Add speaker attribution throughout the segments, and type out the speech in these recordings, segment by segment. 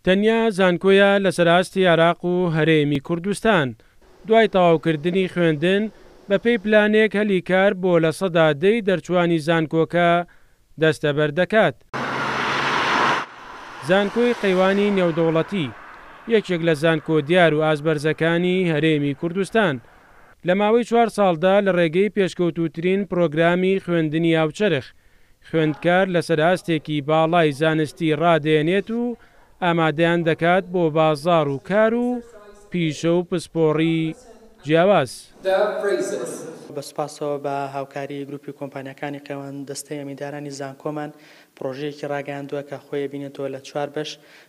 Speaker 1: تەنیا زانکۆیە لەسەر ئاستی عێراق و هەرێمی کوردستان دوای تەواوکردنی خوێندن بەپێی پلانێک هەلیکار بۆ لە سەدا 10 دەرچوانی زانکۆکە دەستەبەر دەکات. زانکۆی قەیوانی نێودەوڵەتی یەکێک لە زانکۆ دیار و ئازبەرزەکانی هەرێمی کوردستان لە ماوەی 4 ساڵدا لە ڕێگەی پێشکەوتووترین پرۆگرامی خوێندنی هاوچەرخ خوێندکار لەسەر ئاستێکی باڵای زانستی ڕادێنێت و ئامادەیان دەکات بۆ بازاڕ و کار و پیشە و پسپۆڕی جیاواز.
Speaker 2: بەسپاسەوە بە هاوکاری گروپی کۆمپانیەکانی قەیوان دەستەی ئەمیندارانی زانکۆمان پرۆژەیەکی ڕاگەیاندووە کە خۆی بینێتەوە لە 4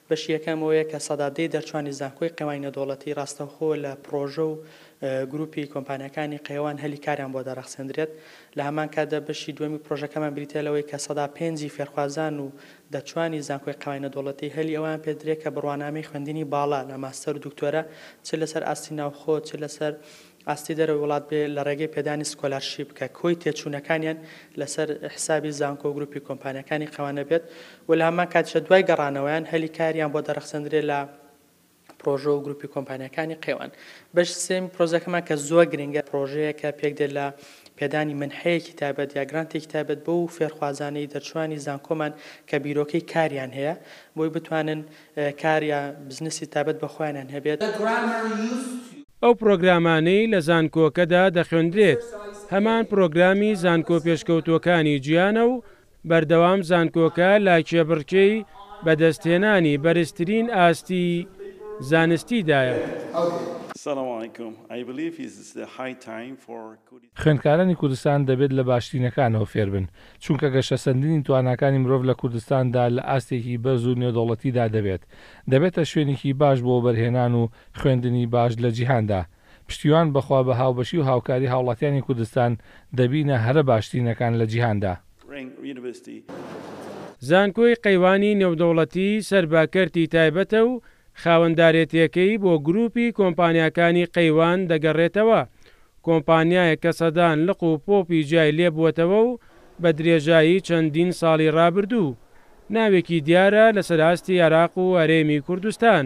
Speaker 2: بەشی یەکەمەوەیە کە سەدا 10 دەرچوانی زانکۆی قەیوانی نێودەوڵەتی ڕاستەوخۆ لە پرۆژە و گروپی کۆمپانیەکانی قەیوان هەلی کاریان بۆ دەرەخسێنرێت. لە هەمان کاتدا بەشی دووەمی پرۆژەکەمان بریتێلەوەی کە سەدا 5 فێرخوازان و دەرچوانی زانکۆی قەیوانی نێودەوڵەتی هەلی ئەوان پێدرێت کە بڕوانامەی خوێندنی باڵا لە ماستەر و دکتۆرە چ لەسەر ئاستی ناوخۆ چ لەسەر ئاستی دەرەوەی وڵات بێ لە ڕێگەی پێدانی سکۆلارشیپ کە کۆی تێچوونەکانیان لەسەر حسابی زانکۆ و گروپی کۆمپانیەکانی قەیوانە بێت و لە هەمان کاتیشە دوای گەڕانەوەیان هەلی کاریان بۆ دەرەخسێنرێت لە پرۆژە و گروپی کۆمپانیەکانی قەیوان. بەش سێمی پرۆژەکەمان کە زۆر گرنگە پرۆژەیەکە پێک دێت لە پێدانی منحەیەکی تایبەت یا گرانتێکی تایبەت بۆ و فێرخوازانەی دەرچوانی زانکۆمان کە بیرۆکەی کاریان هەیە بۆی بتوانن کاریا بزنسی تایبەت بە خۆیانیان هەبێت.
Speaker 1: ئەو پرۆگرامانەی لە زانکۆکەدا دەخوێندرێت هەمان پرۆگرامی زانکۆ پێشکەوتوەکانی گیانە و بەردەوام زانکۆکە لا کێبڕکەی بەدەستهێنانی بەرزترین ئاستی زانستیدایە.
Speaker 3: خوێندکارانی کوردستان دەبێت لە باشترینەکانەوە فێر بن چونکە گەشەسەندنی تواناکانی مرۆڤ لە کوردستاندا لە ئاستێکی بەرز و نێودەوڵەتیدا دەبێتە شوێنێکی باش بۆ بەرهێنان و خوێندنی باش لە جیهاندا. پشتیوان بەخوا بە هاوبەشی و هاوکاری هاوڵاتیانی کوردستان دەبینە هەرە باشترینەکان لە جیهاندا.
Speaker 1: زانکۆی قەیوانی نێودەوڵەتی سەرباکەرتی تایبەتە و خاوەندارێتیەکەی بۆ گروپی کۆمپانیەکانی قەیوان دەگەڕێتەوە. کۆمپانیایە کە سەدان لق و پۆپی جای لێبووەتەوە و بە درێژایی چەندین ساڵی ڕابردوو ناوێکی دیارە لەسەر ئاستی عێراق و هەرێمی کوردستان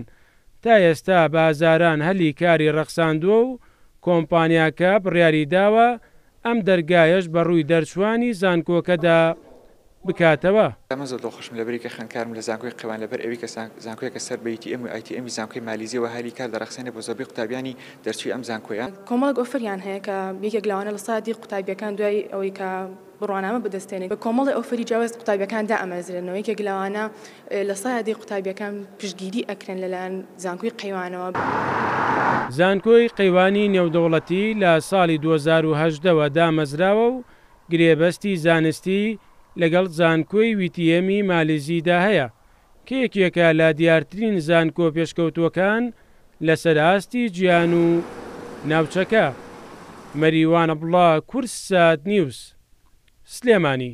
Speaker 1: تا ئێستا بازاران هەلی کاری ڕەخساندووە و کۆمپانیاکە بڕیاری داوە ئەم دەرگایەش بە ڕووی دەرچوانی زانکۆکەدا بکاتەوە.
Speaker 4: ئەمە زۆر دڵخۆشم لەبەری کە خوێندکارم لە زانکۆی قەیوان لەبەر ئەوەی کە زانکۆیەکە سەر بە ATM و ITM زانکۆی مالیزیەوە هەلی کار دەرەخسێنێ بۆ زۆربەی قوتابیانی دەرچووی ئەم زانکۆیە.
Speaker 5: کۆمەڵێک ئۆفریان هەیە کە یەکێک لەوانە لە سادی قوتابیەکان دوای ئەوەی کە بڕوانامە بەدەستێنێت بە کۆمەڵی ئۆفری جیاواز قوتابیەکاندا ئەمەزرێنەوە یەکێک لەوانە لە سادی قوتابیەکان پشتگیری ئەکرێن لەلایەن زانکۆی قەیوانەوە.
Speaker 1: زانکۆی قەیوانی نێودەوڵەتی لە ساڵی 2018ەوە دامەزراوە و گرێبەستی زانستی لەگەڵ زانکۆی ویتیەمی مالیزیدا هەیە کە یەکێکە لە دیارترین زانکۆ پێشکەوتوەکان لەسەر ئاستی گیان و ناوچەکە. مەریوان عەبدوڵڵا، کورسات نیوز، سلێمانی.